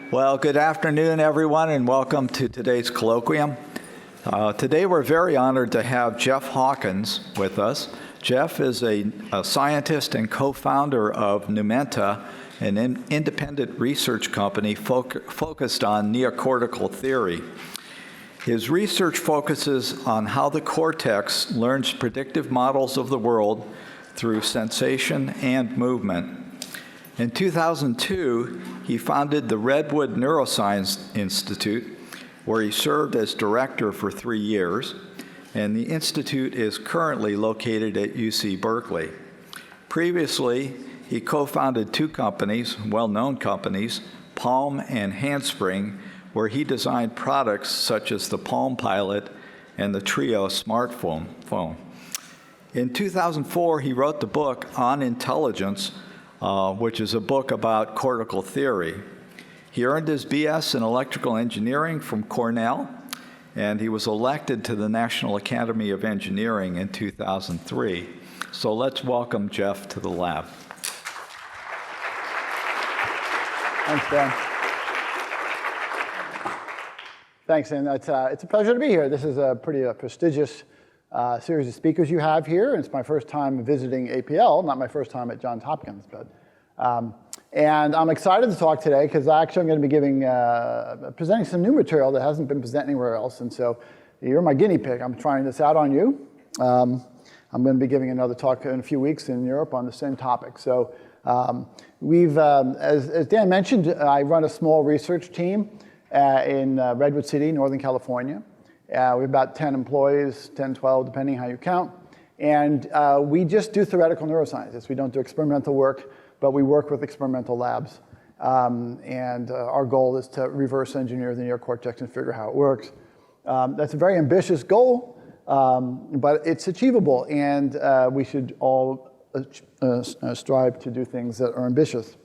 Well, good afternoon, everyone, and welcome to today's colloquium. Today, we're very honored to have Jeff Hawkins with us. Jeff is a scientist and co-founder of Numenta, an independent research company focused on neocortical theory. His research focuses on how the cortex learns predictive models of the world through sensation and movement. In 2002, he founded the Redwood Neuroscience Institute, where he served as director for 3 years, and the institute is currently located at UC Berkeley. Previously, he co-founded 2 companies, well-known companies, Palm and Handspring, where he designed products such as the Palm Pilot and the Trio smartphone. In 2004, he wrote the book On Intelligence, which is a book about cortical theory. He earned his BS in electrical engineering from Cornell, and he was elected to the National Academy of Engineering in 2003. So let's welcome Jeff to the lab. Thanks, Dan. Thanks, and it's a pleasure to be here. This is a pretty prestigious series of speakers you have here. It's my first time visiting APL, not my first time at Johns Hopkins, but and I'm excited to talk today because actually I'm going to be presenting some new material that hasn't been presented anywhere else, and so you're my guinea pig. I'm trying this out on you. I'm going to be giving another talk in a few weeks in Europe on the same topic. So as Dan mentioned, I run a small research team in Redwood City, Northern California. We have about 10 employees, 10, 12, depending how you count. And we just do theoretical neuroscience. We don't do experimental work, but we work with experimental labs. Our goal is to reverse engineer the neocortex and figure out how it works. That's a very ambitious goal, but it's achievable. And we should all strive to do things that are ambitious.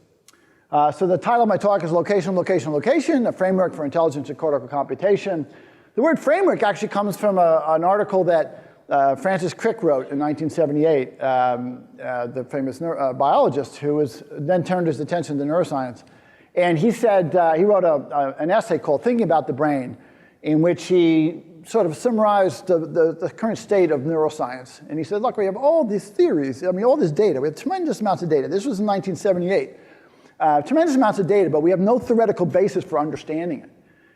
So the title of my talk is Location, Location, Location, a framework for intelligence and cortical computation. The word framework actually comes from an article that Francis Crick wrote in 1978, the famous biologist who was then turned his attention to neuroscience. And he said, he wrote an essay called Thinking About the Brain, in which he sort of summarized the current state of neuroscience. And he said, look, we have all these theories, all this data. We have tremendous amounts of data. This was in 1978. Tremendous amounts of data, but we have no theoretical basis for understanding it.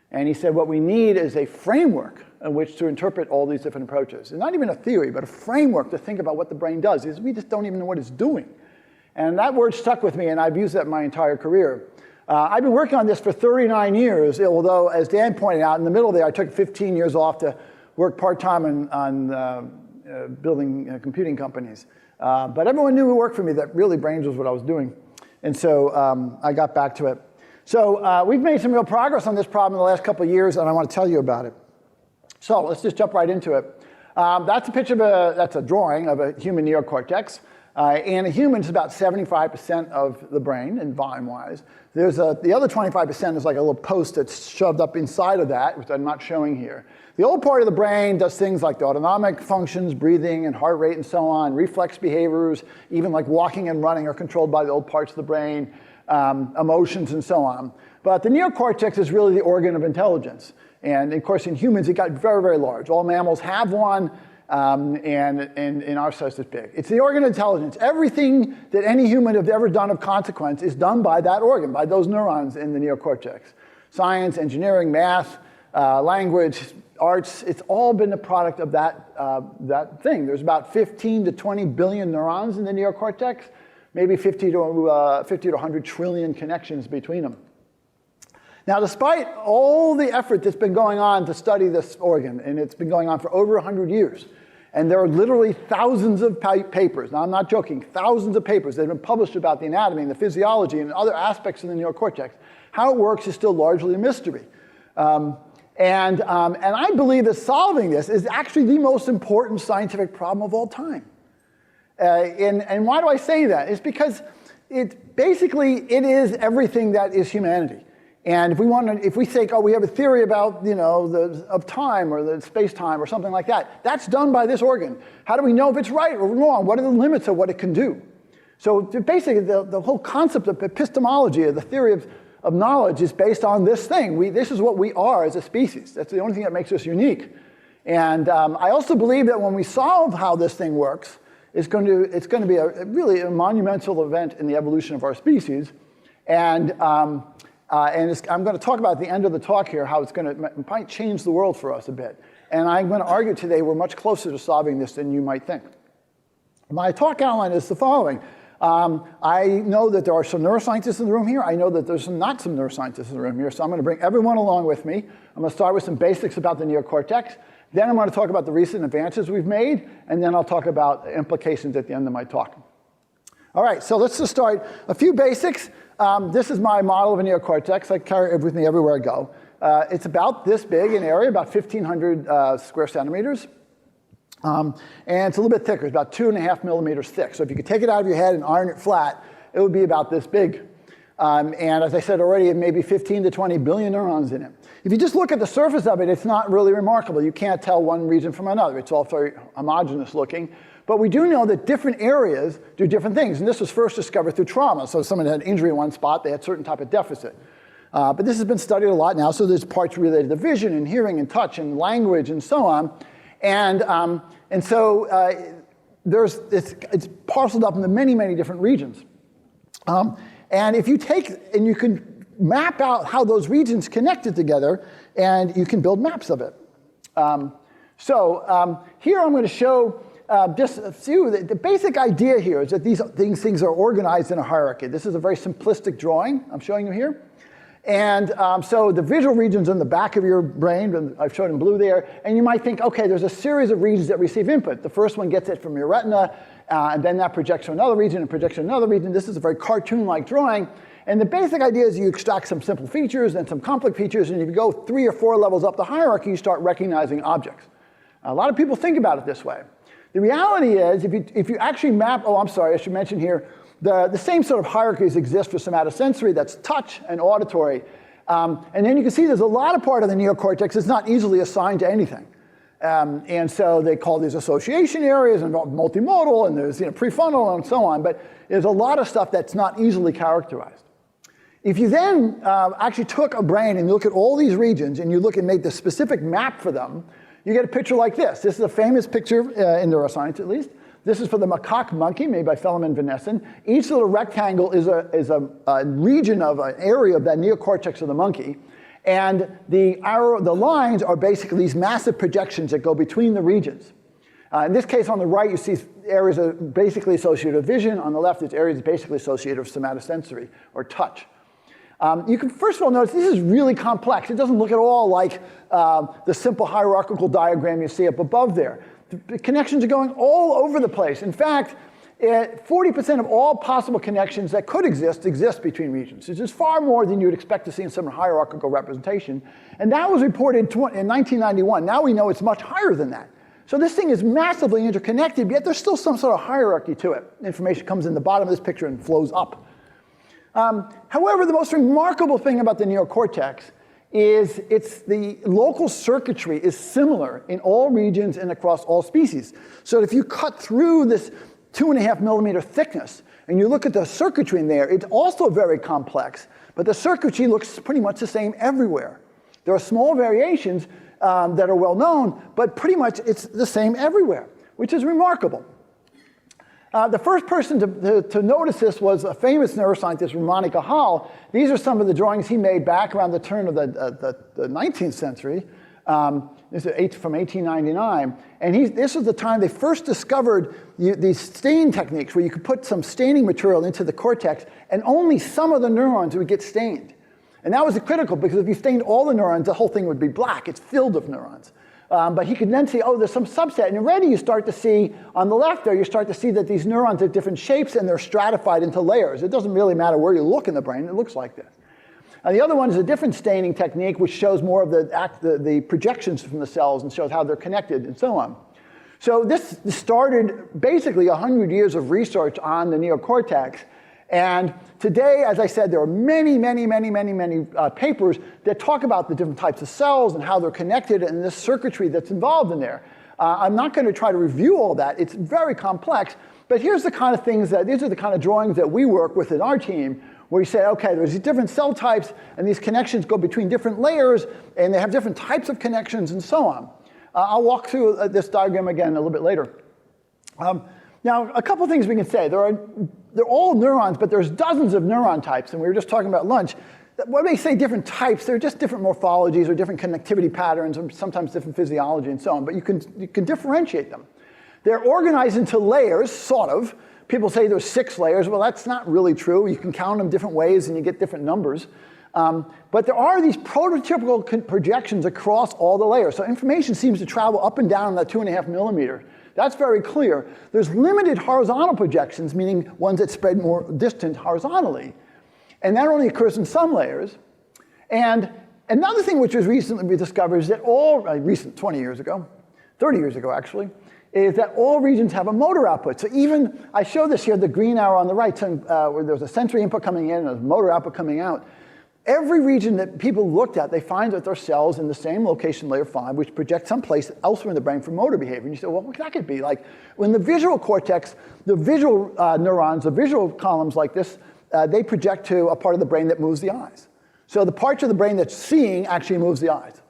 And he said, what we need is a framework in which to interpret all these different approaches. And not even a theory, but a framework to think about what the brain does. We just don't even know what it's doing. And that word stuck with me, and I've used that my entire career. I've been working on this for 39 years, although, as Dan pointed out, in the middle there, I took 15 years off to work part-time on building computing companies. But everyone knew who worked for me that really brains was what I was doing. And so I got back to it. So we've made some real progress on this problem in the last couple of years, and I want to tell you about it. So let's just jump right into it. That's a picture of that's a drawing of a human neocortex. And a human is about 75% of the brain, and volume-wise. There's the other 25% is like a little post that's shoved up inside of that, which I'm not showing here. The old part of the brain does things like the autonomic functions, breathing and heart rate and so on, reflex behaviors, even like walking and running are controlled by the old parts of the brain. Emotions and so on. But the neocortex is really the organ of intelligence. And of course, in humans, it got very, very large. All mammals have one, and in our size, it's big. It's the organ of intelligence. Everything that any human has ever done of consequence is done by that organ, by those neurons in the neocortex. Science, engineering, math, language, arts, it's all been the product of that thing. There's about 15 to 20 billion neurons in the neocortex. Maybe 50 to 100 trillion connections between them. Now, despite all the effort that's been going on to study this organ, and it's been going on for over 100 years, and there are literally thousands of papers, now I'm not joking, thousands of papers that have been published about the anatomy and the physiology and other aspects of the neocortex, how it works is still largely a mystery. And I believe that solving this is actually the most important scientific problem of all time. And why do I say that? It's because it is everything that is humanity. And if we say, oh, we have a theory about, of time or the space-time or something like that, that's done by this organ. How do we know if it's right or wrong? What are the limits of what it can do? So basically, the whole concept of epistemology, or the theory of knowledge is based on this thing. This is what we are as a species. That's the only thing that makes us unique. And I also believe that when we solve how this thing works, it's going to be really a monumental event in the evolution of our species. And I'm going to talk about at the end of the talk here how it might change the world for us a bit. And I'm going to argue today we're much closer to solving this than you might think. My talk outline is the following. I know that there are some neuroscientists in the room here. I know that there's not some neuroscientists in the room here, so I'm going to bring everyone along with me. I'm going to start with some basics about the neocortex. Then I'm going to talk about the recent advances we've made, and then I'll talk about implications at the end of my talk. All right, so let's just start. A few basics. This is my model of a neocortex. I carry it with me everywhere I go. It's about this big in area, about 1,500 square centimeters. And it's a little bit thicker. It's about 2.5 millimeters thick. So if you could take it out of your head and iron it flat, it would be about this big. And as I said already, it may be 15 to 20 billion neurons in it. If you just look at the surface of it, it's not really remarkable. You can't tell one region from another. It's all very homogeneous looking. But we do know that different areas do different things. And this was first discovered through trauma. So if someone had injury in one spot, they had a certain type of deficit. But this has been studied a lot now. So there's parts related to vision and hearing and touch and language and so on. And so it's parceled up into many, many different regions. And if you take, and you can map out how those regions connected together, and you can build maps of it. Here I'm going to show just a few. The basic idea here is that these things are organized in a hierarchy. This is a very simplistic drawing I'm showing you here. And so the visual region's in the back of your brain, and I've shown in blue there, and you might think, okay, there's a series of regions that receive input. The first one gets it from your retina, and then that projects to another region and projects to another region. This is a very cartoon-like drawing. And the basic idea is you extract some simple features and some complex features, and if you go 3 or 4 levels up the hierarchy, you start recognizing objects. A lot of people think about it this way. The reality is, if you actually map, oh, I'm sorry, I should mention here, the same sort of hierarchies exist for somatosensory, that's touch and auditory. And then you can see there's a lot of part of the neocortex that's not easily assigned to anything. And so they call these association areas and multimodal, and there's prefrontal and so on, but there's a lot of stuff that's not easily characterized. If you then actually took a brain and you look at all these regions and you look and make the specific map for them, you get a picture like this. This is a famous picture in neuroscience, at least. This is for the macaque monkey, made by Fellman Van Essen. Each little rectangle is a region of an area of that neocortex of the monkey. And the lines are basically these massive projections that go between the regions. In this case, on the right, you see areas that are basically associated with vision. On the left, it's areas basically associated with somatosensory, or touch. You can first of all notice this is really complex. It doesn't look at all like the simple hierarchical diagram you see up above there. The connections are going all over the place. In fact, 40% of all possible connections that could exist between regions. This is far more than you would expect to see in some hierarchical representation. And that was reported in 1991. Now we know it's much higher than that. So this thing is massively interconnected, yet there's still some sort of hierarchy to it. Information comes in the bottom of this picture and flows up. However, the most remarkable thing about the neocortex is the local circuitry is similar in all regions and across all species. So if you cut through this 2.5 millimeter thickness and you look at the circuitry in there, it's also very complex, but the circuitry looks pretty much the same everywhere. There are small variations that are well known, but pretty much it's the same everywhere, which is remarkable. The first person to notice this was a famous neuroscientist, Monica Hall. These are some of the drawings he made back around the turn of the 19th century. This is from 1899. And this was the time they first discovered these stain techniques where you could put some staining material into the cortex and only some of the neurons would get stained. And that was critical because if you stained all the neurons, the whole thing would be black. It's filled with neurons. But he could then see, oh, there's some subset. And already you start to see, on the left there, you start to see that these neurons have different shapes and they're stratified into layers. It doesn't really matter where you look in the brain. It looks like this. The other one is a different staining technique, which shows more of the projections from the cells and shows how they're connected and so on. So this started basically 100 years of research on the neocortex. And today, as I said, there are many papers that talk about the different types of cells and how they're connected and this circuitry that's involved in there. I'm not going to try to review all that. It's very complex. But here's the kind of things these are the kind of drawings that we work with in our team, where you say, okay, there's these different cell types, and these connections go between different layers, and they have different types of connections, and so on. I'll walk through this diagram again a little bit later. Now, a couple things we can say. They're all neurons, but there's dozens of neuron types, and we were just talking about lunch. When they say different types, they're just different morphologies or different connectivity patterns, or sometimes different physiology and so on, but you can differentiate them. They're organized into layers, sort of. People say there's 6 layers. Well, that's not really true. You can count them different ways and you get different numbers. But there are these prototypical projections across all the layers. So information seems to travel up and down that 2.5 millimeter. That's very clear. There's limited horizontal projections, meaning ones that spread more distant horizontally. And that only occurs in some layers. And another thing which was recently discovered is that recent, 20 years ago, 30 years ago actually, is that all regions have a motor output. So even, I show this here, the green arrow on the right, where there's a sensory input coming in and a motor output coming out. Every region that people looked at, they find that there are cells in the same location, layer 5, which project someplace elsewhere in the brain for motor behavior. And you say, well, what that could be? Like, when the visual cortex, the visual neurons, the visual columns like this, they project to a part of the brain that moves the eyes. So the parts of the brain that's seeing actually moves the eyes.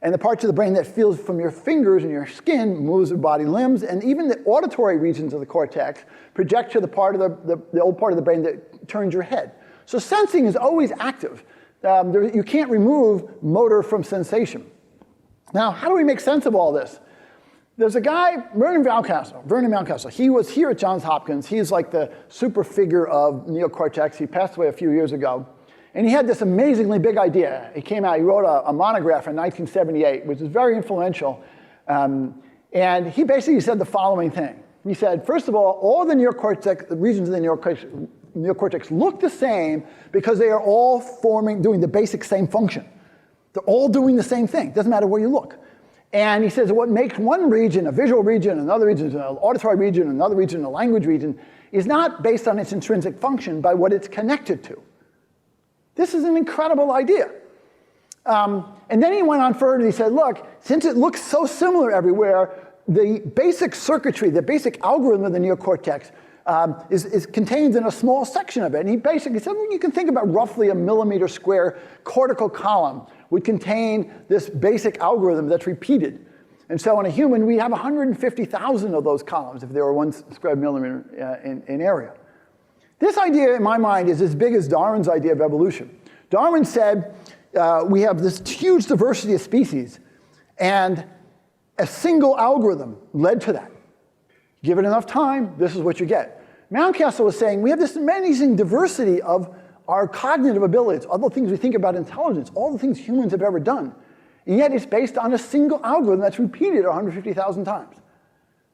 And the parts of the brain that feels from your fingers and your skin moves your body limbs, and even the auditory regions of the cortex project to the part of the old part of the brain that turns your head. So sensing is always active. You can't remove motor from sensation. Now, how do we make sense of all this? There's a guy, Vernon Mountcastle. He was here at Johns Hopkins. He's like the super figure of neocortex. He passed away a few years ago. And he had this amazingly big idea. He wrote a monograph in 1978, which is very influential. And he basically said the following thing. He said, first of all the regions of the neocortex look the same because they are all doing the basic same function. They're all doing the same thing. Doesn't matter where you look. And he says what makes one region a visual region, another region an auditory region, another region a language region, is not based on its intrinsic function, but what it's connected to. This is an incredible idea. And then he went on further and he said, look, since it looks so similar everywhere, the basic circuitry, the basic algorithm of the neocortex is contained in a small section of it. And he basically said, well, you can think about roughly a millimeter square cortical column would contain this basic algorithm that's repeated. And so in a human, we have 150,000 of those columns if they were 1 square millimeter in area. This idea, in my mind, is as big as Darwin's idea of evolution. Darwin said we have this huge diversity of species, and a single algorithm led to that. Give it enough time, this is what you get. Mountcastle was saying we have this amazing diversity of our cognitive abilities, all the things we think about intelligence, all the things humans have ever done, and yet it's based on a single algorithm that's repeated 150,000 times.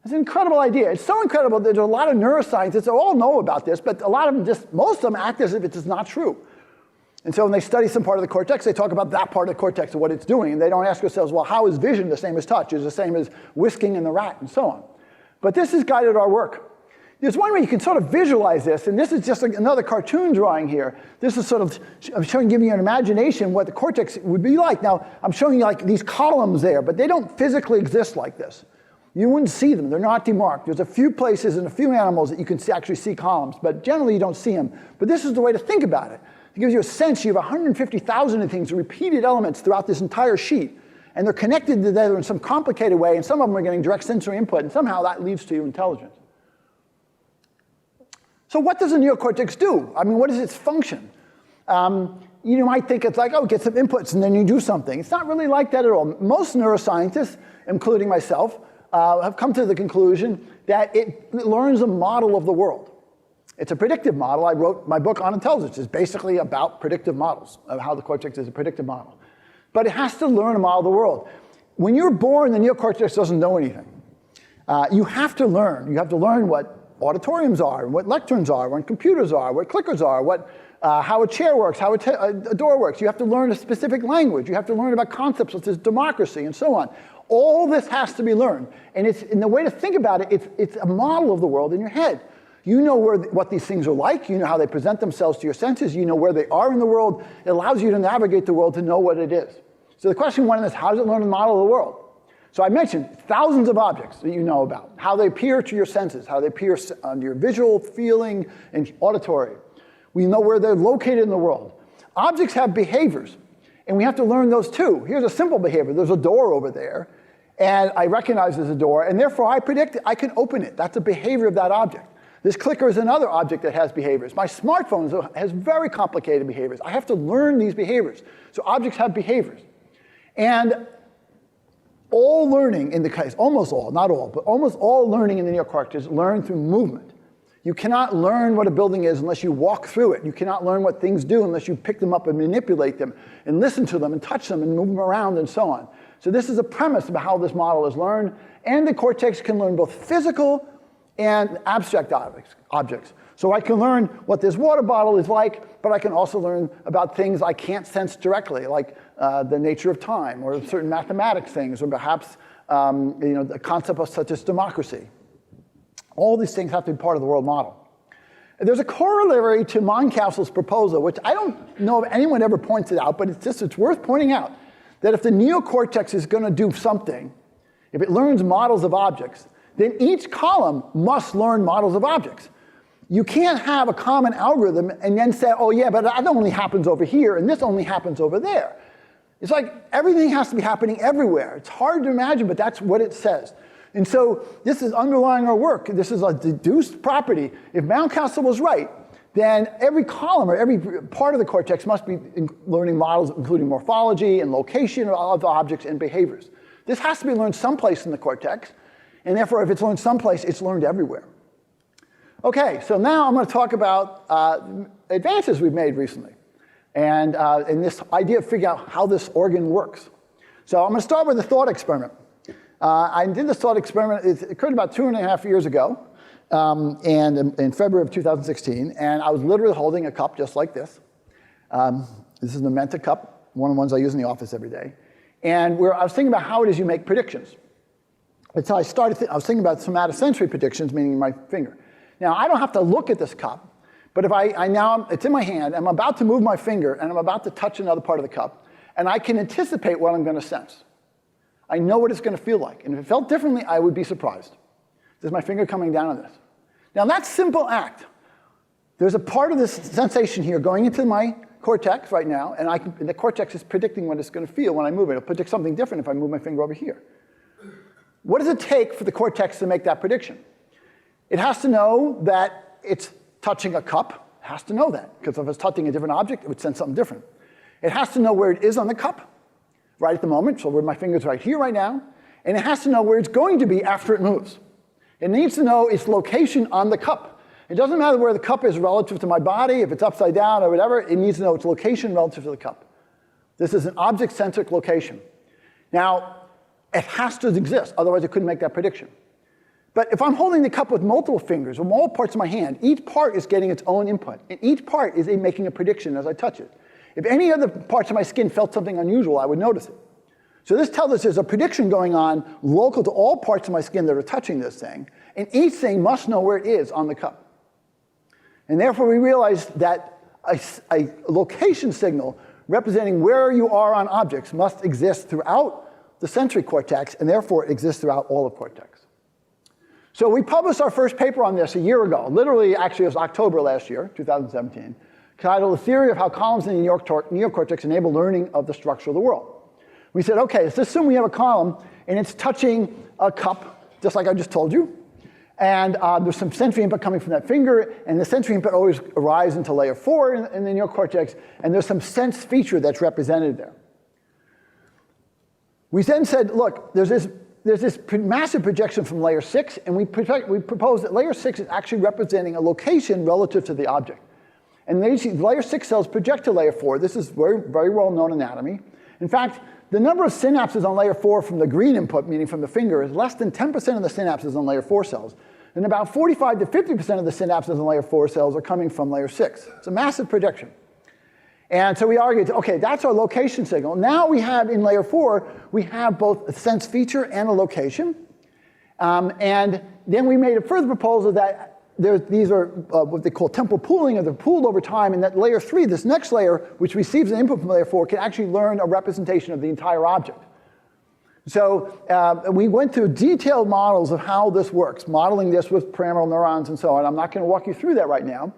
It's an incredible idea. It's so incredible that there's a lot of neuroscientists that all know about this, but a lot of them most of them act as if it is not true. And so when they study some part of the cortex, they talk about that part of the cortex and what it's doing. And they don't ask themselves, well, how is vision the same as touch? Is it the same as whisking in the rat and so on? But this has guided our work. There's one way you can sort of visualize this, and this is just like another cartoon drawing here. This is sort of giving you an imagination what the cortex would be like. Now, I'm showing you like these columns there, but they don't physically exist like this. You wouldn't see them. They're not demarked. There's a few places and a few animals that you can actually see columns, but generally you don't see them. But this is the way to think about it. It gives you a sense you have 150,000 of things, repeated elements throughout this entire sheet, and they're connected together in some complicated way, and some of them are getting direct sensory input, and somehow that leads to your intelligence. So what does the neocortex do? I mean, what is its function? You might think it's like, oh, get some inputs and then you do something. It's not really like that at all. Most neuroscientists, including myself, have come to the conclusion that it learns a model of the world. It's a predictive model. I wrote my book on intelligence. It's basically about predictive models, of how the cortex is a predictive model. But it has to learn a model of the world. When you're born, the neocortex doesn't know anything. You have to learn. You have to learn what auditoriums are, what lecterns are, what computers are, what clickers are, how a chair works, how a door works. You have to learn a specific language. You have to learn about concepts such as democracy and so on. All this has to be learned. And the way to think about it, it's a model of the world in your head. You know what these things are like. You know how they present themselves to your senses. You know where they are in the world. It allows you to navigate the world to know what it is. So the question one is, how does it learn the model of the world? So I mentioned thousands of objects that you know about, how they appear to your senses, how they appear on your visual, feeling, and auditory. We know where they're located in the world. Objects have behaviors, and we have to learn those too. Here's a simple behavior. There's a door over there, and I recognize there's a door, and therefore I predict I can open it. That's a behavior of that object. This clicker is another object that has behaviors. My smartphone has very complicated behaviors. I have to learn these behaviors. So objects have behaviors. And all learning in the case, almost all, not all, but almost all learning in the neocortex is learned through movement. You cannot learn what a building is unless you walk through it. You cannot learn what things do unless you pick them up and manipulate them and listen to them and touch them and move them around and so on. So this is a premise about how this model is learned. And the cortex can learn both physical and abstract objects. So I can learn what this water bottle is like, but I can also learn about things I can't sense directly, like the nature of time, or certain mathematics things, or perhaps the concept of such as democracy. All these things have to be part of the world model. And there's a corollary to Mountcastle's proposal, which I don't know if anyone ever points it out, but it's worth pointing out, that if the neocortex is going to do something, if it learns models of objects, then each column must learn models of objects. You can't have a common algorithm and then say, oh yeah, but that only happens over here, and this only happens over there. It's like everything has to be happening everywhere. It's hard to imagine, but that's what it says. And so this is underlying our work. This is a deduced property. If Mountcastle was right, then every column or every part of the cortex must be learning models, including morphology and location of objects and behaviors. This has to be learned someplace in the cortex, and therefore if it's learned someplace, it's learned everywhere. Okay, so now I'm going to talk about advances we've made recently, and this idea of figuring out how this organ works. So I'm going to start with a thought experiment. I did this thought experiment, it occurred about 2.5 years ago, and in February of 2016, and I was literally holding a cup just like this. This is the Menta cup, one of the ones I use in the office every day. And I was thinking about how it is you make predictions. And so I was thinking about somatosensory predictions, meaning my finger. Now, I don't have to look at this cup, but if it's in my hand, I'm about to move my finger, and I'm about to touch another part of the cup, and I can anticipate what I'm going to sense. I know what it's going to feel like, and if it felt differently, I would be surprised. There's my finger coming down on this. Now, that simple act, there's a part of this sensation here going into my cortex right now, and the cortex is predicting what it's going to feel when I move it. It'll predict something different if I move my finger over here. What does it take for the cortex to make that prediction? It has to know that it's touching a cup. It has to know that, because if it's touching a different object, it would sense something different. It has to know where it is on the cup right at the moment, so where my finger's right here right now, and it has to know where it's going to be after it moves. It needs to know its location on the cup. It doesn't matter where the cup is relative to my body, if it's upside down or whatever, it needs to know its location relative to the cup. This is an object-centric location. Now, it has to exist, otherwise it couldn't make that prediction. But if I'm holding the cup with multiple fingers, or all parts of my hand, each part is getting its own input, and each part is making a prediction as I touch it. If any other parts of my skin felt something unusual, I would notice it. So this tells us there's a prediction going on local to all parts of my skin that are touching this thing, and each thing must know where it is on the cup. And therefore we realize that a location signal representing where you are on objects must exist throughout the sensory cortex, and therefore it exists throughout all of cortex. So we published our first paper on this a year ago. Literally, actually, it was October last year, 2017, titled The Theory of How Columns in the Neocortex Enable Learning of the Structure of the World. We said, okay, let's assume we have a column, and it's touching a cup, just like I just told you. And there's some sensory input coming from that finger, and the sensory input always arrives into layer 4 in the neocortex, and there's some sense feature that's represented there. We then said, look, there's this massive projection from layer 6, and we propose that layer 6 is actually representing a location relative to the object. And layer 6 cells project to layer 4. This is very, very well-known anatomy. In fact, the number of synapses on layer 4 from the green input, meaning from the finger, is less than 10% of the synapses on layer 4 cells. And about 45 to 50% of the synapses on layer 4 cells are coming from layer 6. It's a massive projection. And so we argued, okay, that's our location signal. Now we have in layer 4, we have both a sense feature and a location. And then we made a further proposal that these are what they call temporal pooling, or they're pooled over time, and that layer 3, this next layer, which receives an input from layer 4, can actually learn a representation of the entire object. So we went through detailed models of how this works, modeling this with pyramidal neurons and so on. I'm not going to walk you through that right now.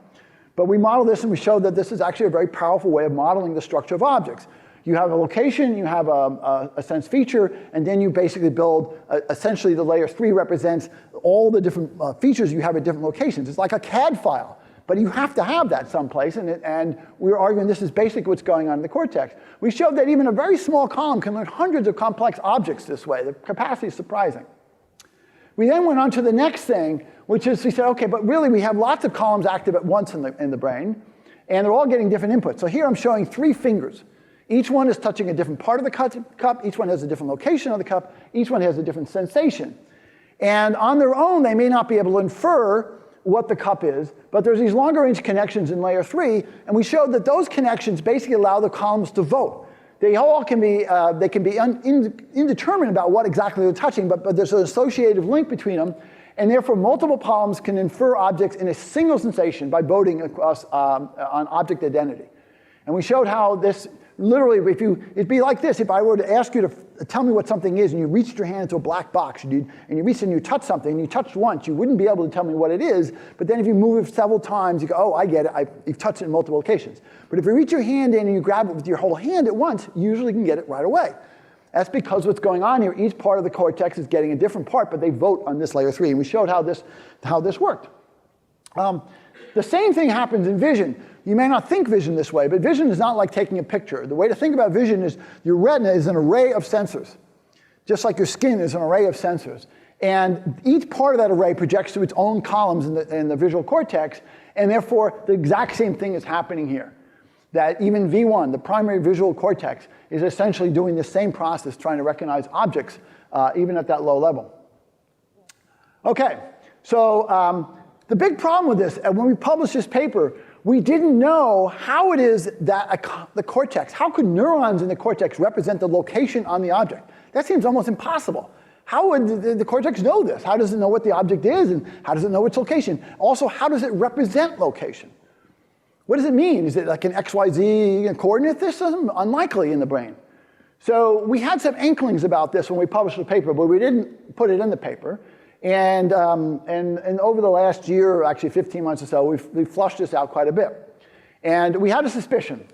But we modeled this and we showed that this is actually a very powerful way of modeling the structure of objects. You have a location, you have a sense feature, and then you basically build, essentially the layer 3 represents all the different features you have at different locations. It's like a CAD file, but you have to have that someplace, and we're arguing this is basically what's going on in the cortex. We showed that even a very small column can learn hundreds of complex objects this way. The capacity is surprising. We then went on to the next thing, which is we said, okay, but really we have lots of columns active at once in the brain, and they're all getting different inputs. So here I'm showing 3 fingers. Each one is touching a different part of the cup. Each one has a different location of the cup. Each one has a different sensation. And on their own, they may not be able to infer what the cup is, but there's these longer range connections in layer 3, and we showed that those connections basically allow the columns to vote. They all can be, indeterminate about what exactly they're touching, but there's an associative link between them, and therefore multiple columns can infer objects in a single sensation by voting across on object identity. And we showed how this literally, it'd be like this. If I were to ask you to tell me what something is, and you reached your hand into a black box, and you reached and you touched something, and you touched once, you wouldn't be able to tell me what it is, but then if you move it several times, you go, oh, I get it, you've touched it in multiple locations. But if you reach your hand in and you grab it with your whole hand at once, you usually can get it right away. That's because what's going on here, each part of the cortex is getting a different part, but they vote on this layer 3, and we showed how this worked. The same thing happens in vision. You may not think vision this way, but vision is not like taking a picture. The way to think about vision is your retina is an array of sensors, just like your skin is an array of sensors. And each part of that array projects to its own columns in the visual cortex, and therefore the exact same thing is happening here. That even V1, the primary visual cortex, is essentially doing the same process, trying to recognize objects, even at that low level. Okay, so the big problem with this, and when we published this paper, we didn't know how it is that the cortex, how could neurons in the cortex represent the location on the object? That seems almost impossible. How would the cortex know this? How does it know what the object is, and how does it know its location? Also, how does it represent location? What does it mean? Is it like an XYZ coordinate system? Unlikely in the brain. So we had some inklings about this when we published the paper, but we didn't put it in the paper. And over the last year, or actually 15 months or so, we've flushed this out quite a bit. And we had a suspicion.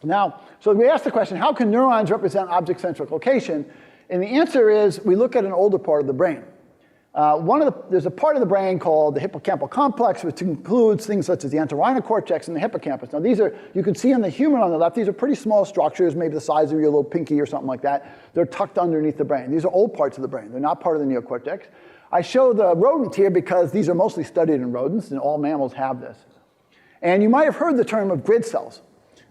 Now, so we asked the question, how can neurons represent object-centric location? And the answer is, we look at an older part of the brain. There's a part of the brain called the hippocampal complex, which includes things such as the entorhinal cortex and the hippocampus. Now these are, you can see on the human on the left, these are pretty small structures, maybe the size of your little pinky or something like that. They're tucked underneath the brain. These are old parts of the brain. They're not part of the neocortex. I show the rodent here because these are mostly studied in rodents, and all mammals have this. And you might have heard the term of grid cells.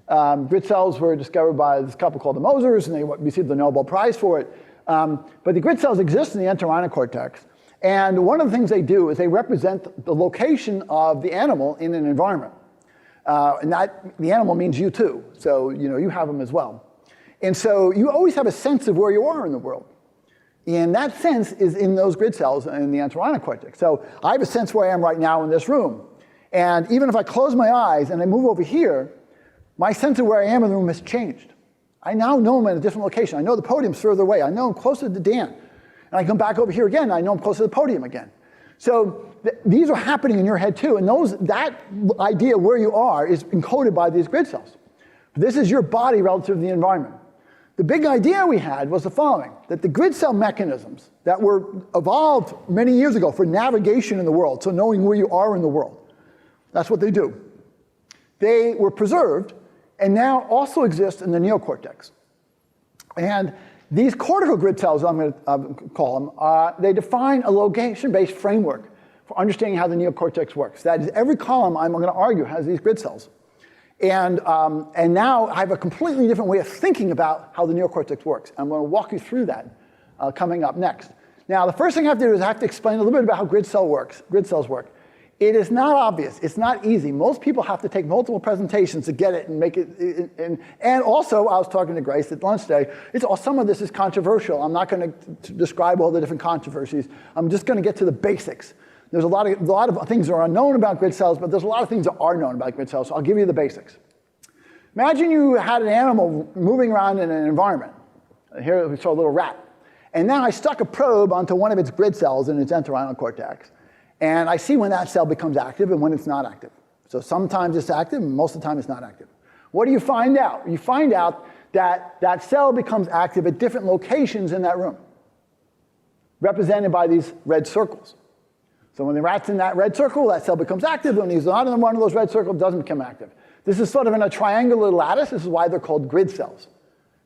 Grid cells were discovered by this couple called the Mosers, and they received the Nobel Prize for it. But the grid cells exist in the entorhinal cortex. And one of the things they do is they represent the location of the animal in an environment. And the animal means you too. So you have them as well. And so you always have a sense of where you are in the world. And that sense is in those grid cells in the entorhinal cortex. So I have a sense where I am right now in this room. And even if I close my eyes and I move over here, my sense of where I am in the room has changed. I now know I'm in a different location. I know the podium's further away. I know I'm closer to Dan. And I come back over here again, and I know I'm closer to the podium again. So these are happening in your head too. And that idea where you are is encoded by these grid cells. This is your body relative to the environment. The big idea we had was the following, that the grid cell mechanisms that were evolved many years ago for navigation in the world, so knowing where you are in the world, that's what they do. They were preserved and now also exist in the neocortex. And these cortical grid cells, I'm going to call them, they define a location-based framework for understanding how the neocortex works. That is, every column, I'm going to argue, has these grid cells. And now I have a completely different way of thinking about how the neocortex works. I'm going to walk you through that coming up next. Now, the first thing I have to do is I have to explain a little bit about how grid cells work. It is not obvious. It's not easy. Most people have to take multiple presentations to get it and make it. And also, I was talking to Grace at lunch today. Some of this is controversial. I'm not going to describe all the different controversies. I'm just going to get to the basics. There's a lot of things that are unknown about grid cells, but there's a lot of things that are known about grid cells. So I'll give you the basics. Imagine you had an animal moving around in an environment. Here we saw a little rat. And then I stuck a probe onto one of its grid cells in its entorhinal cortex. And I see when that cell becomes active and when it's not active. So sometimes it's active, and most of the time it's not active. What do you find out? You find out that that cell becomes active at different locations in that room, represented by these red circles. So when the rat's in that red circle, that cell becomes active. When he's not in one of those red circles, it doesn't become active. This is sort of in a triangular lattice. This is why they're called grid cells.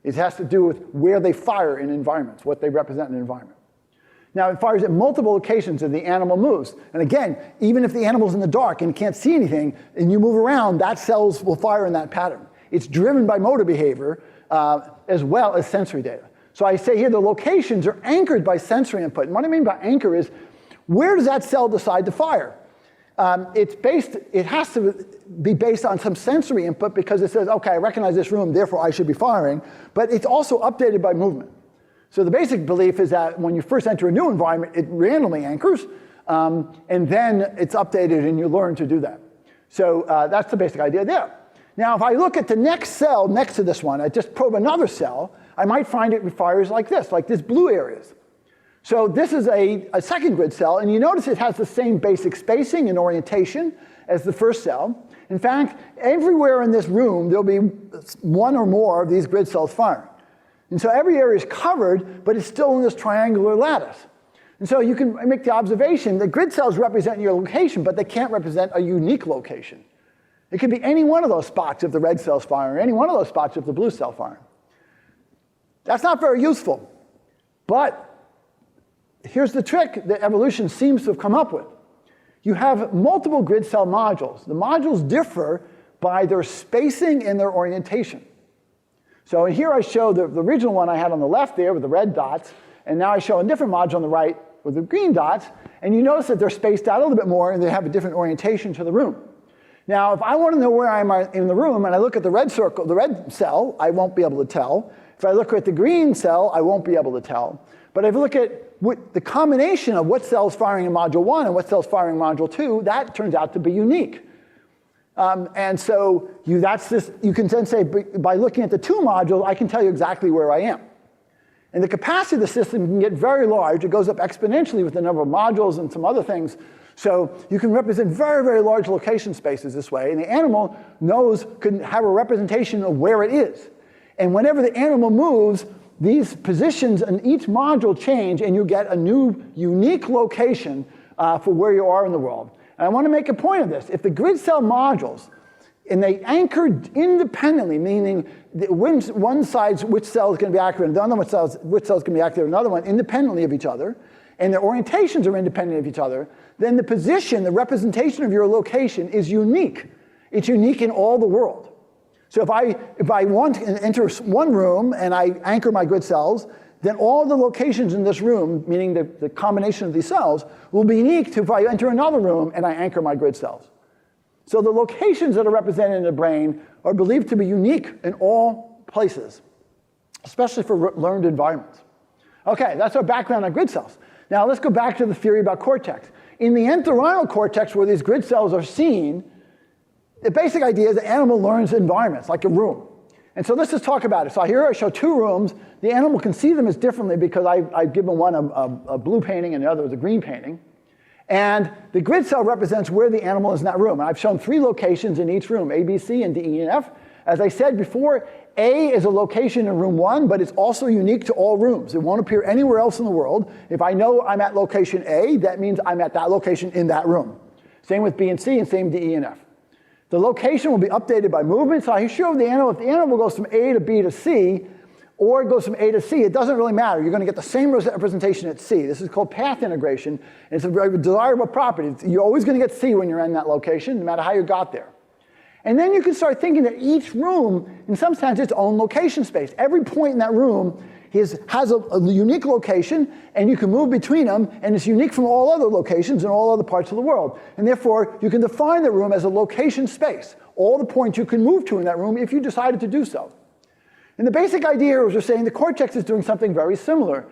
It has to do with where they fire in environments, what they represent in an environment. Now, it fires at multiple locations as the animal moves. And again, even if the animal's in the dark and can't see anything, and you move around, that cells will fire in that pattern. It's driven by motor behavior as well as sensory data. So I say here the locations are anchored by sensory input. And what I mean by anchor is, where does that cell decide to fire? It has to be based on some sensory input because it says, okay, I recognize this room, therefore I should be firing. But it's also updated by movement. So the basic belief is that when you first enter a new environment, it randomly anchors, and then it's updated and you learn to do that. So that's the basic idea there. Now, if I look at the next cell next to this one, I just probe another cell, I might find it fires like these blue areas. So this is a second grid cell, and you notice it has the same basic spacing and orientation as the first cell. In fact, everywhere in this room, there'll be one or more of these grid cells firing. And so every area is covered, but it's still in this triangular lattice. And so you can make the observation that grid cells represent your location, but they can't represent a unique location. It could be any one of those spots if the red cell's firing, any one of those spots if the blue cell firing. That's not very useful. But here's the trick that evolution seems to have come up with. You have multiple grid cell modules. The modules differ by their spacing and their orientation. So here I show the original one I had on the left there with the red dots, and now I show a different module on the right with the green dots, and you notice that they're spaced out a little bit more and they have a different orientation to the room. Now, if I want to know where I am in the room and I look at the red circle, the red cell, I won't be able to tell. If I look at the green cell, I won't be able to tell. But if I look at the combination of what cell's firing in module 1 and what cell's firing in module 2, that turns out to be unique. And so you can then say, by looking at the two modules, I can tell you exactly where I am. And the capacity of the system can get very large. It goes up exponentially with the number of modules and some other things. So you can represent very, very large location spaces this way. And the animal can have a representation of where it is. And whenever the animal moves, these positions in each module change, and you get a new, unique location for where you are in the world. And I want to make a point of this. If the grid cell modules, and they anchor independently, meaning one side's which cell is going to be active, and the other which cell is going to be active, another one independently of each other, and their orientations are independent of each other, then the position, the representation of your location is unique. It's unique in all the world. So if I want to enter one room and I anchor my grid cells, then all the locations in this room, meaning the combination of these cells, will be unique to if I enter another room and I anchor my grid cells. So the locations that are represented in the brain are believed to be unique in all places, especially for learned environments. Okay, that's our background on grid cells. Now let's go back to the theory about cortex. In the entorhinal cortex, where these grid cells are seen, the basic idea is the animal learns environments, like a room. And so let's just talk about it. So here I show two rooms. The animal can see them as differently because I've given one a blue painting and the other is a green painting. And the grid cell represents where the animal is in that room. And I've shown three locations in each room, A, B, C, and D, E, and F. As I said before, A is a location in room 1, but it's also unique to all rooms. It won't appear anywhere else in the world. If I know I'm at location A, that means I'm at that location in that room. Same with B and C, and same D, E, and F. The location will be updated by movement. So I show the animal, if the animal goes from A to B to C, or it goes from A to C, it doesn't really matter. You're going to get the same representation at C. This is called path integration, and it's a very desirable property. You're always going to get C when you're in that location, no matter how you got there. And then you can start thinking that each room, in some sense, its own location space. Every point in that room has a unique location, and you can move between them, and it's unique from all other locations in all other parts of the world. And therefore, you can define the room as a location space, all the points you can move to in that room if you decided to do so. And the basic idea is we're saying the cortex is doing something very similar.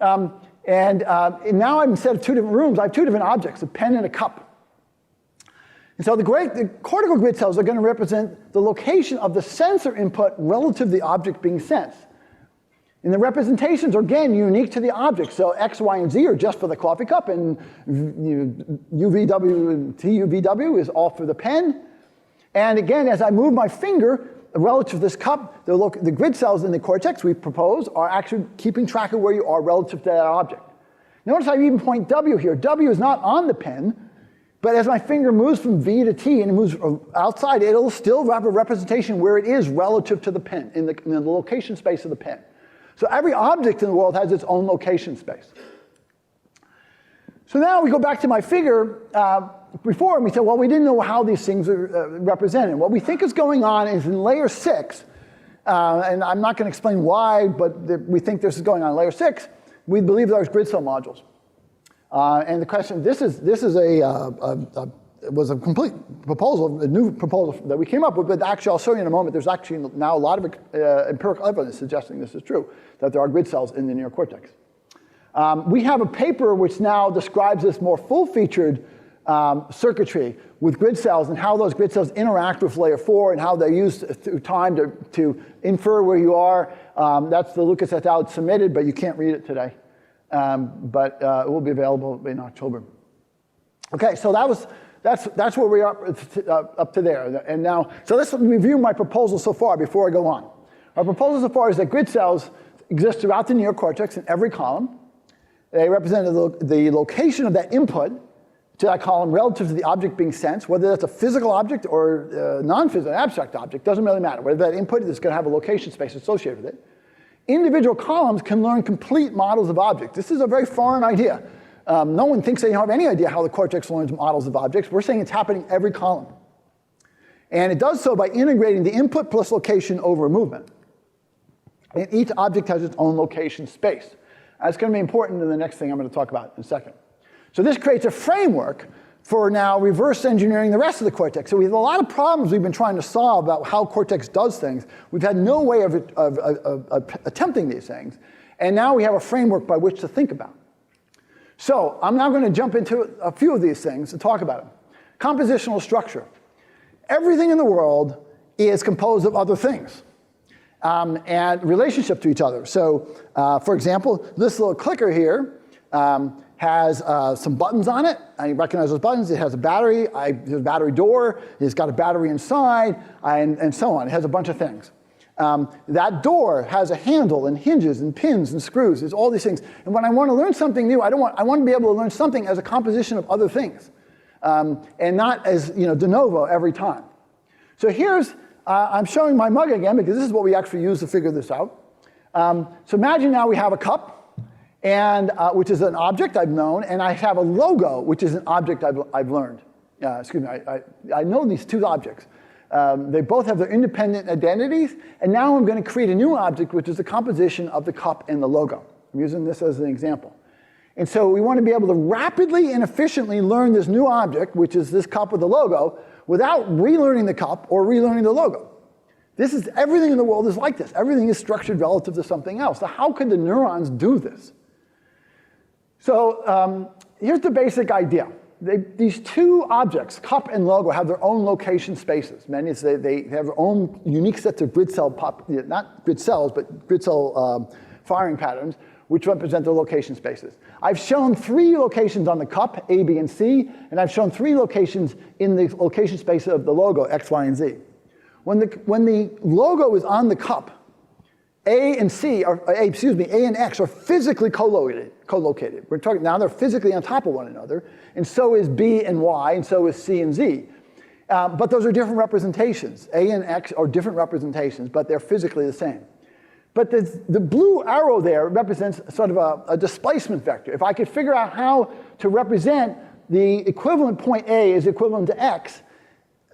Now instead of two different rooms, I have two different objects, a pen and a cup. And so the cortical grid cells are going to represent the location of the sensor input relative to the object being sensed. And the representations are, again, unique to the object. So X, Y, and Z are just for the coffee cup, and UVW and TUVW is all for the pen. And again, as I move my finger relative to this cup, the grid cells in the cortex we propose are actually keeping track of where you are relative to that object. Notice I even point W here. W is not on the pen, but as my finger moves from V to T and it moves outside, it'll still have a representation where it is relative to the pen, in the location space of the pen. So every object in the world has its own location space. So now we go back to my figure before, and we said, well, we didn't know how these things are represented. What we think is going on is in layer 6, and I'm not going to explain why, but we think this is going on in layer 6, we believe there's grid cell modules. And the question, this was a complete proposal, a new proposal that we came up with, but actually I'll show you in a moment, there's actually now a lot of empirical evidence suggesting this is true, that there are grid cells in the neocortex. We have a paper which now describes this more full-featured circuitry with grid cells and how those grid cells interact with layer 4 and how they're used through time to infer where you are. That's the Lucas et al. Submitted, but you can't read it today. But it will be available in October. Okay, so that's where we are up to there. And now, so let's review my proposal so far before I go on. Our proposal so far is that grid cells exist throughout the neocortex in every column. They represent the location of that input to that column relative to the object being sensed, whether that's a physical object or non-physical, abstract object, doesn't really matter. Whether that input is going to have a location space associated with it. Individual columns can learn complete models of objects. This is a very foreign idea. No one thinks they have any idea how the cortex learns models of objects. We're saying it's happening every column. And it does so by integrating the input plus location over a movement. And each object has its own location space. That's going to be important in the next thing I'm going to talk about in a second. So this creates a framework for now reverse engineering the rest of the cortex. So we have a lot of problems we've been trying to solve about how cortex does things. We've had no way of attempting these things. And now we have a framework by which to think about. So I'm now going to jump into a few of these things and talk about them. Compositional structure. Everything in the world is composed of other things and relationship to each other. So for example, this little clicker here has some buttons on it. I recognize those buttons. It has a battery. There's a battery door. It's got a battery inside, and so on. It has a bunch of things. That door has a handle and hinges and pins and screws. There's all these things. And when I want to learn something new, I want to be able to learn something as a composition of other things, and not as de novo every time. So here's I'm showing my mug again because this is what we actually use to figure this out. So imagine now we have a cup. And which is an object I've known, and I have a logo, which is an object I've learned. Excuse me, I know these two objects. They both have their independent identities, and now I'm going to create a new object, which is the composition of the cup and the logo. I'm using this as an example. And so we want to be able to rapidly and efficiently learn this new object, which is this cup with the logo, without relearning the cup or relearning the logo. Everything in the world is like this. Everything is structured relative to something else. So how could the neurons do this? So here's the basic idea. These two objects, cup and logo, have their own location spaces. Many say they have their own unique sets of grid cell, not grid cells, but grid cell firing patterns, which represent their location spaces. I've shown 3 locations on the cup, A, B, and C, and I've shown 3 locations in the location space of the logo, X, Y, and Z. When the logo is on the cup, A and X are physically co-located. We're talking now they're physically on top of one another, and so is B and Y, and so is C and Z. But those are different representations. A and X are different representations, but they're physically the same. But the blue arrow there represents sort of a displacement vector. If I could figure out how to represent the equivalent point A is equivalent to X,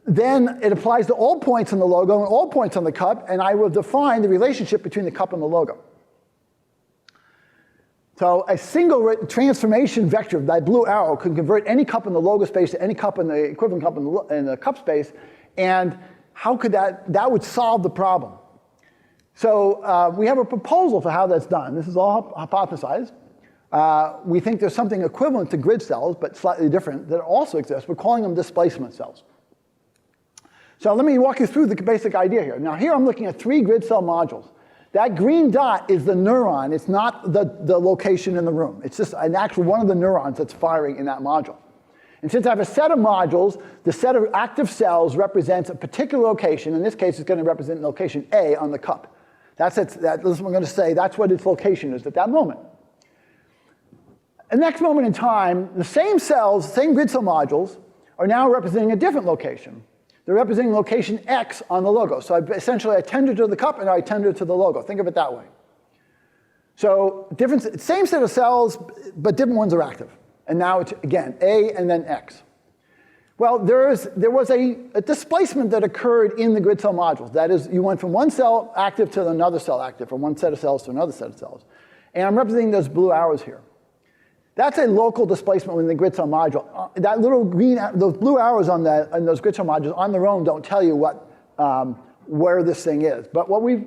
then it applies to all points on the logo and all points on the cup, and I will define the relationship between the cup and the logo. So a single transformation vector, that blue arrow, can convert any cup in the logo space to any cup in the equivalent cup in the cup space, and how could that would solve the problem. So we have a proposal for how that's done. This is all hypothesized. We think there's something equivalent to grid cells, but slightly different, that also exists. We're calling them displacement cells. So let me walk you through the basic idea here. Now here I'm looking at 3 grid cell modules. That green dot is the neuron. It's not the location in the room. It's just an actual one of the neurons that's firing in that module. And since I have a set of modules, the set of active cells represents a particular location. In this case, it's going to represent location A on the cup. That's what I'm going to say. That's what its location is at that moment. The next moment in time, the same cells, same grid cell modules, are now representing a different location. They're representing location X on the logo. So essentially, I tended to the cup and I tended to the logo. Think of it that way. So same set of cells, but different ones are active. And now it's, again, A and then X. Well, there was a displacement that occurred in the grid cell modules. That is, you went from one cell active to another cell active, from one set of cells to another set of cells. And I'm representing those blue arrows here. That's a local displacement within the grid cell module. That little those blue arrows on those grid cell modules on their own don't tell you where this thing is. But what we're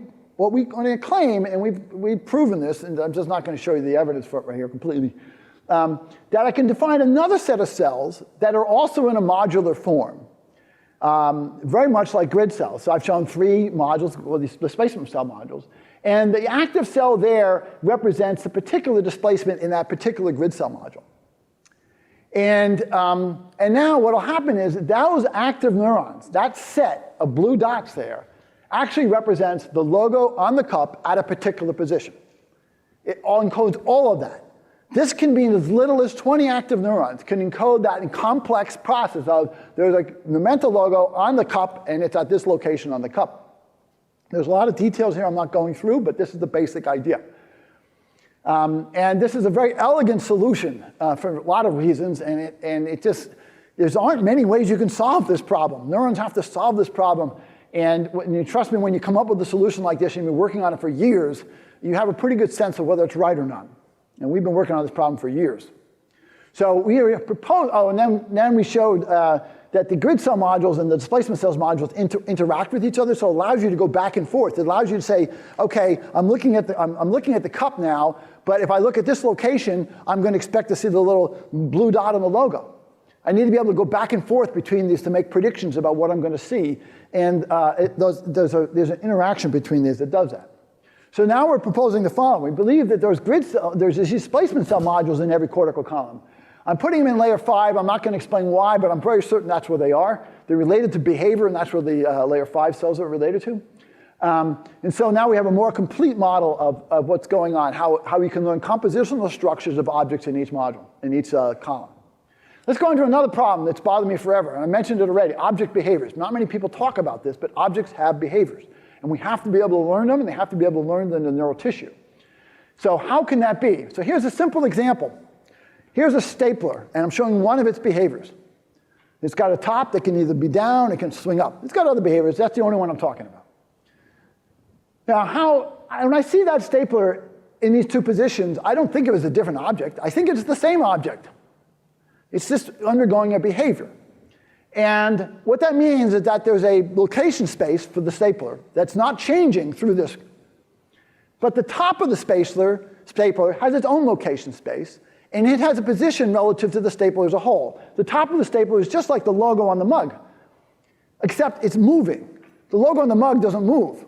going to claim, and we've proven this, and I'm just not going to show you the evidence for it right here completely, that I can define another set of cells that are also in a modular form, very much like grid cells. So I've shown 3 modules, well, these displacement cell modules. And the active cell there represents the particular displacement in that particular grid cell module. And now what will happen is those active neurons, that set of blue dots there, actually represents the logo on the cup at a particular position. It encodes all of that. This can be as little as 20 active neurons can encode that in complex process of there's a Numenta logo on the cup and it's at this location on the cup. There's a lot of details here I'm not going through, but this is the basic idea. And this is a very elegant solution for a lot of reasons, and there aren't many ways you can solve this problem. Neurons have to solve this problem, and trust me, when you come up with a solution like this and you've been working on it for years, you have a pretty good sense of whether it's right or not. And we've been working on this problem for years. So we proposed, and then we showed that the grid cell modules and the displacement cells modules interact with each other, so it allows you to go back and forth. It allows you to say, okay, I'm looking at the cup now, but if I look at this location, I'm going to expect to see the little blue dot on the logo. I need to be able to go back and forth between these to make predictions about what I'm going to see, and there's an interaction between these that does that. So now we're proposing the following. We believe that there's these displacement cell modules in every cortical column. I'm putting them in layer 5. I'm not going to explain why, but I'm very certain that's where they are. They're related to behavior, and that's where the layer 5 cells are related to. And so now we have a more complete model of what's going on, how we can learn compositional structures of objects in each module, in each column. Let's go into another problem that's bothered me forever, and I mentioned it already, object behaviors. Not many people talk about this, but objects have behaviors. And we have to be able to learn them, and they have to be able to learn them in the neural tissue. So how can that be? So here's a simple example. Here's a stapler, and I'm showing one of its behaviors. It's got a top that can either be down, it can swing up. It's got other behaviors. That's the only one I'm talking about. Now, when I see that stapler in these 2 positions, I don't think of it as a different object. I think it's the same object. It's just undergoing a behavior. And what that means is that there's a location space for the stapler that's not changing through this. But the top of the stapler has its own location space, and it has a position relative to the stapler as a whole. The top of the stapler is just like the logo on the mug, except it's moving. The logo on the mug doesn't move.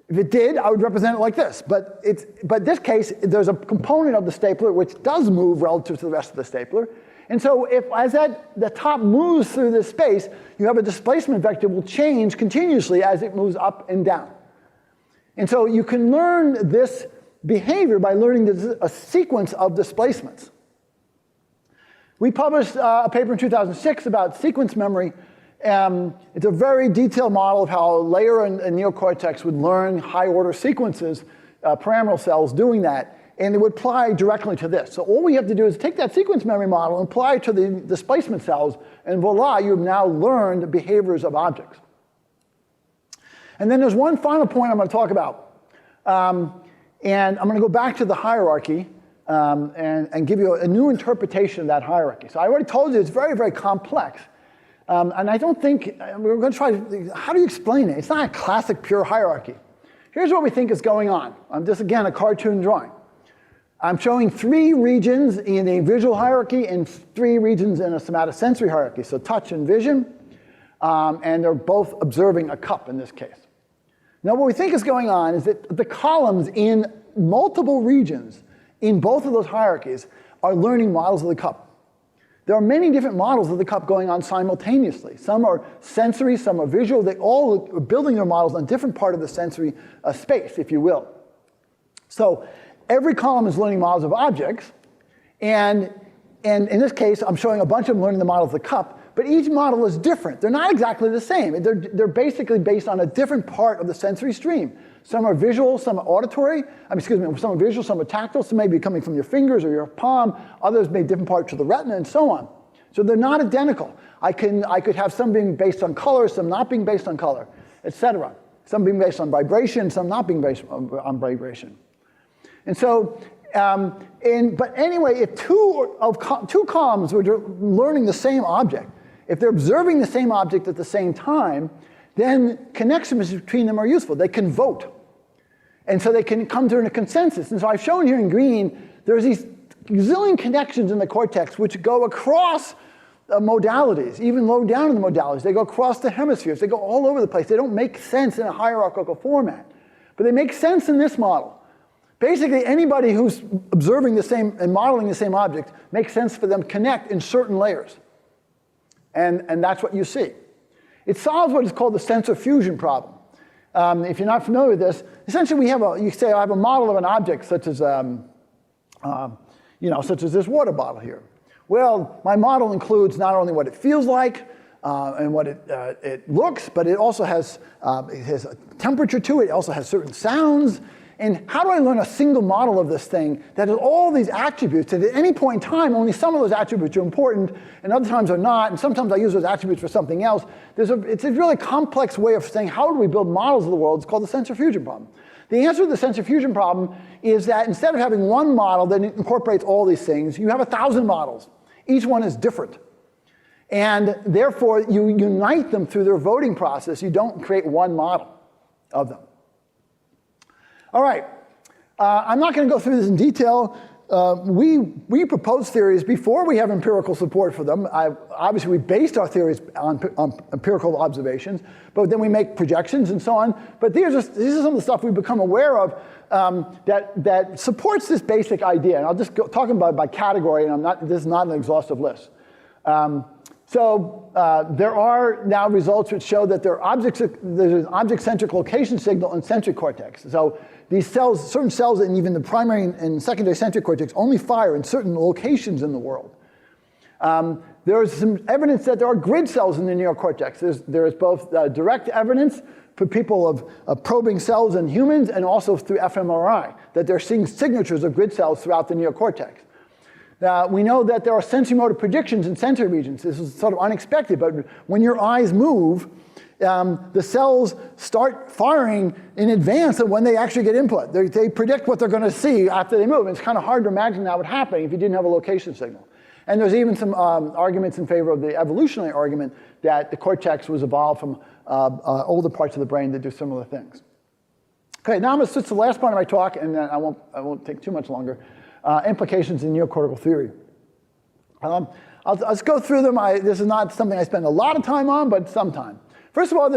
If it did, I would represent it like this. But in this case, there's a component of the stapler which does move relative to the rest of the stapler. And so as the top moves through this space, you have a displacement vector will change continuously as it moves up and down. And so you can learn this behavior by learning a sequence of displacements. We published a paper in 2006 about sequence memory. It's a very detailed model of how layer and neocortex would learn high-order sequences, pyramidal cells doing that. And it would apply directly to this. So all we have to do is take that sequence memory model and apply it to the displacement cells, and voila, you've now learned behaviors of objects. And then there's one final point I'm going to talk about. And I'm going to go back to the hierarchy and give you a new interpretation of that hierarchy. So I already told you it's very, very complex. And I don't think, we're going to try to, how do you explain it? It's not a classic pure hierarchy. Here's what we think is going on. This, again, a cartoon drawing. I'm showing 3 regions in a visual hierarchy and 3 regions in a somatosensory hierarchy, so touch and vision, and they're both observing a cup in this case. Now, what we think is going on is that the columns in multiple regions in both of those hierarchies are learning models of the cup. There are many different models of the cup going on simultaneously. Some are sensory, some are visual. They all are building their models on different part of the sensory space, if you will. So every column is learning models of objects, and in this case, I'm showing a bunch of them learning the model of the cup, but each model is different. They're not exactly the same. They're basically based on a different part of the sensory stream. Some are visual, some are auditory. Some are visual, some are tactile. Some may be coming from your fingers or your palm. Others may be different parts of the retina, and so on. So they're not identical. I could have some being based on color, some not being based on color, etc. Some being based on vibration, some not being based on vibration. And so, but anyway, if two columns were learning the same object, if they're observing the same object at the same time, then connections between them are useful. They can vote. And so they can come to a consensus. And so I've shown here in green, there's these zillion connections in the cortex which go across modalities, even low down in the modalities. They go across the hemispheres. They go all over the place. They don't make sense in a hierarchical format. But they make sense in this model. Basically, anybody who's observing the same and modeling the same object makes sense for them to connect in certain layers. And that's what you see. It solves what is called the sensor fusion problem. If you're not familiar with this, essentially you say I have a model of an object such as this water bottle here. Well, my model includes not only what it feels like and what it looks, but it also has a temperature to it. It also has certain sounds. And how do I learn a single model of this thing that has all these attributes, and at any point in time, only some of those attributes are important, and other times are not, and sometimes I use those attributes for something else. It's a really complex way of saying how do we build models of the world. It's called the sensor fusion problem. The answer to the sensor fusion problem is that instead of having one model that incorporates all these things, you have 1,000 models. Each one is different. And therefore, you unite them through their voting process. You don't create one model of them. All right, I'm not going to go through this in detail. We propose theories before we have empirical support for them. Obviously, we based our theories on empirical observations, but then we make projections and so on. But these are some of the stuff we've become aware of that supports this basic idea. And I'll just talk about it by category, and this is not an exhaustive list. There are now results which show that there's an object-centric location signal in sensory cortex. So these cells, certain cells in even the primary and secondary sensory cortex only fire in certain locations in the world. There is some evidence that there are grid cells in the neocortex. There is both direct evidence for people of probing cells in humans and also through fMRI, that they're seeing signatures of grid cells throughout the neocortex. We know that there are sensory-motor predictions in sensory regions. This is sort of unexpected, but when your eyes move, the cells start firing in advance of when they actually get input. They predict what they're going to see after they move. And it's kind of hard to imagine that would happen if you didn't have a location signal. And there's even some arguments in favor of the evolutionary argument that the cortex was evolved from older parts of the brain that do similar things. Okay, now I'm going to switch to the last part of my talk, and then I won't take too much longer. Implications in neocortical theory. I'll just go through them. This is not something I spend a lot of time on, but some time. First of all,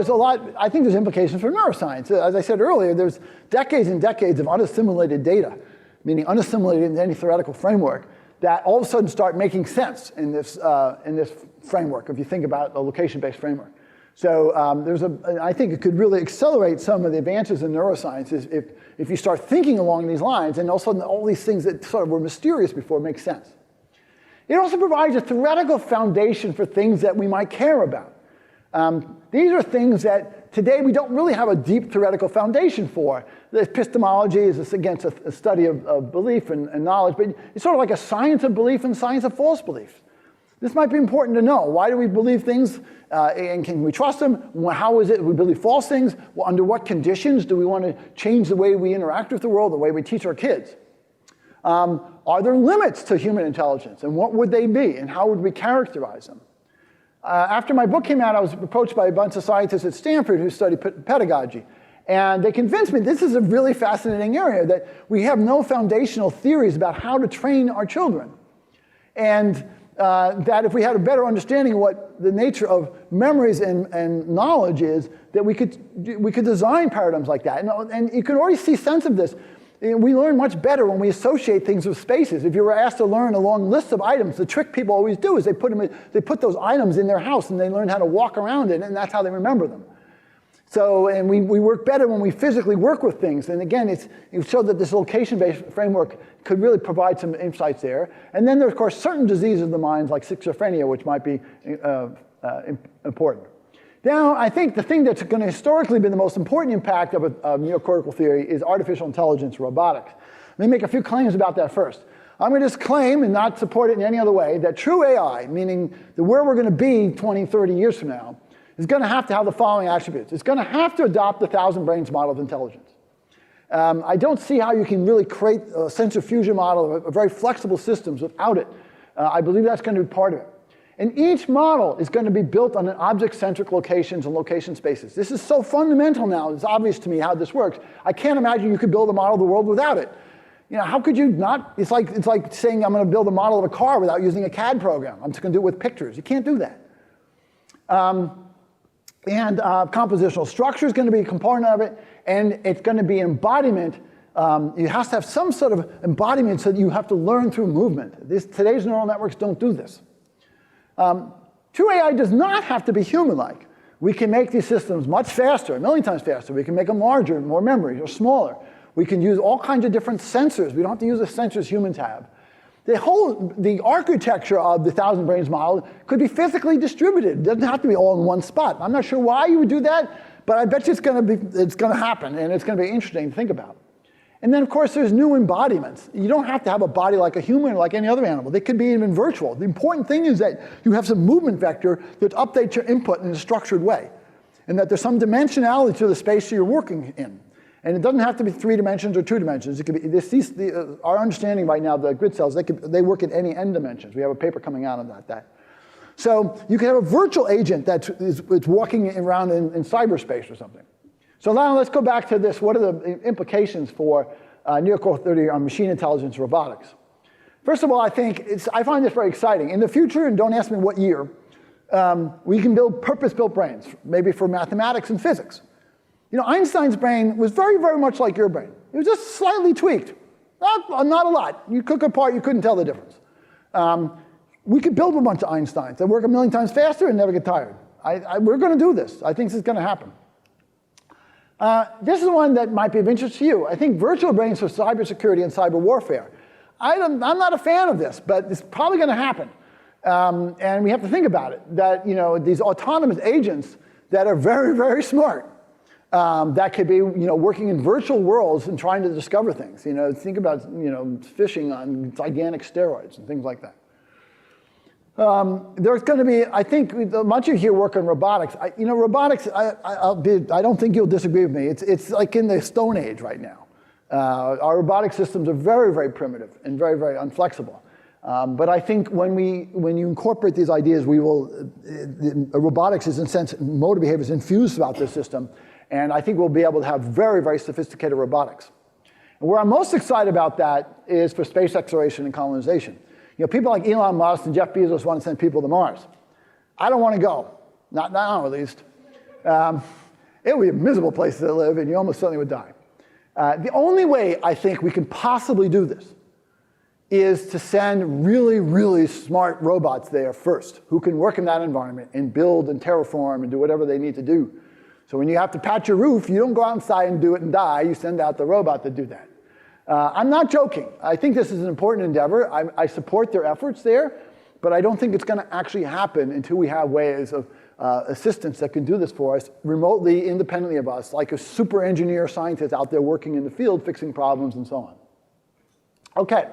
I think there's implications for neuroscience. As I said earlier, there's decades and decades of unassimilated data, meaning unassimilated in any theoretical framework, that all of a sudden start making sense in this framework, if you think about a location-based framework. So I think it could really accelerate some of the advances in neuroscience if you start thinking along these lines, and all of a sudden all these things that sort of were mysterious before make sense. It also provides a theoretical foundation for things that we might care about. These are things that today we don't really have a deep theoretical foundation for. The epistemology is against a study of belief and knowledge, but it's sort of like a science of belief and science of false belief. This might be important to know. Why do we believe things, and can we trust them? How is it we believe false things? Well, under what conditions do we want to change the way we interact with the world, the way we teach our kids? Are there limits to human intelligence, and what would they be, and how would we characterize them? After my book came out, I was approached by a bunch of scientists at Stanford who study pedagogy. And they convinced me this is a really fascinating area, that we have no foundational theories about how to train our children. And that if we had a better understanding of what the nature of memories and knowledge is, that we could design paradigms like that. And you can already see sense of this. We learn much better when we associate things with spaces. If you were asked to learn a long list of items, the trick people always do is they put those items in their house and they learn how to walk around it, and that's how they remember them. So, and we work better when we physically work with things. And again, it showed that this location-based framework could really provide some insights there. And then there's, of course, certain diseases of the mind, like schizophrenia, which might be important. Now, I think the thing that's going to historically be the most important impact of neocortical theory is artificial intelligence robotics. Let me make a few claims about that first. I'm going to just claim, and not support it in any other way, that true AI, meaning that where we're going to be 20, 30 years from now, is going to have the following attributes. It's going to have to adopt the 1,000 brains model of intelligence. I don't see how you can really create a sensor fusion model of very flexible systems without it. I believe that's going to be part of it. And each model is going to be built on an object-centric locations and location spaces. This is so fundamental now. It's obvious to me how this works. I can't imagine you could build a model of the world without it. You know, how could you not? It's like saying I'm going to build a model of a car without using a CAD program. I'm just going to do it with pictures. You can't do that. Compositional structure is going to be a component of it, and it's going to be embodiment. You have to have some sort of embodiment so that you have to learn through movement. Today's neural networks don't do this. True AI does not have to be human-like. We can make these systems much faster, a million times faster. We can make them larger, more memory, or smaller. We can use all kinds of different sensors. We don't have to use the sensors humans have. The architecture of the 1,000 brains model could be physically distributed. It doesn't have to be all in one spot. I'm not sure why you would do that, but I bet you it's going to happen, and it's going to be interesting to think about. And then, of course, there's new embodiments. You don't have to have a body like a human or like any other animal. They could be even virtual. The important thing is that you have some movement vector that updates your input in a structured way, and that there's some dimensionality to the space you're working in. And it doesn't have to be 3 dimensions or 2 dimensions. It could be our understanding right now, the grid cells, they work in any n dimensions. We have a paper coming out about that. So you can have a virtual agent that's walking around in cyberspace or something. So now let's go back to this. What are the implications for neocortex theory on machine intelligence robotics? First of all, I find this very exciting. In the future, and don't ask me what year, we can build purpose-built brains, maybe for mathematics and physics. You know, Einstein's brain was very, very much like your brain. It was just slightly tweaked. Not a lot. You cook apart, you couldn't tell the difference. We could build a bunch of Einsteins that work a million times faster and never get tired. We're going to do this. I think this is going to happen. This is one that might be of interest to you. I think virtual brains for cybersecurity and cyber warfare. I'm not a fan of this, but it's probably going to happen. And we have to think about it, that these autonomous agents that are very, very smart, that could be working in virtual worlds and trying to discover things. Think about fishing on gigantic steroids and things like that. There's going to be, I think, much of you here work on robotics. Robotics, I don't think you'll disagree with me. It's like in the Stone Age right now. Our robotic systems are very, very primitive and very, very unflexible. But I think when you incorporate these ideas, robotics is, in a sense, motor behavior is infused throughout this system. And I think we'll be able to have very, very sophisticated robotics. And where I'm most excited about that is for space exploration and colonization. People like Elon Musk and Jeff Bezos want to send people to Mars. I don't want to go. Not now, at least. It would be a miserable place to live, and you almost certainly would die. The only way I think we can possibly do this is to send really, really smart robots there first, who can work in that environment and build and terraform and do whatever they need to do. So when you have to patch your roof, you don't go outside and do it and die. You send out the robot to do that. I'm not joking. I think this is an important endeavor. I support their efforts there, but I don't think it's going to actually happen until we have ways of assistants that can do this for us remotely, independently of us, like a super engineer scientist out there working in the field, fixing problems and so on. Okay.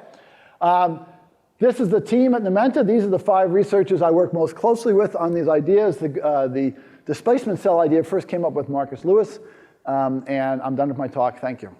This is the team at Numenta. These are the 5 researchers I work most closely with on these ideas. The displacement cell idea first came up with Marcus Lewis, and I'm done with my talk. Thank you.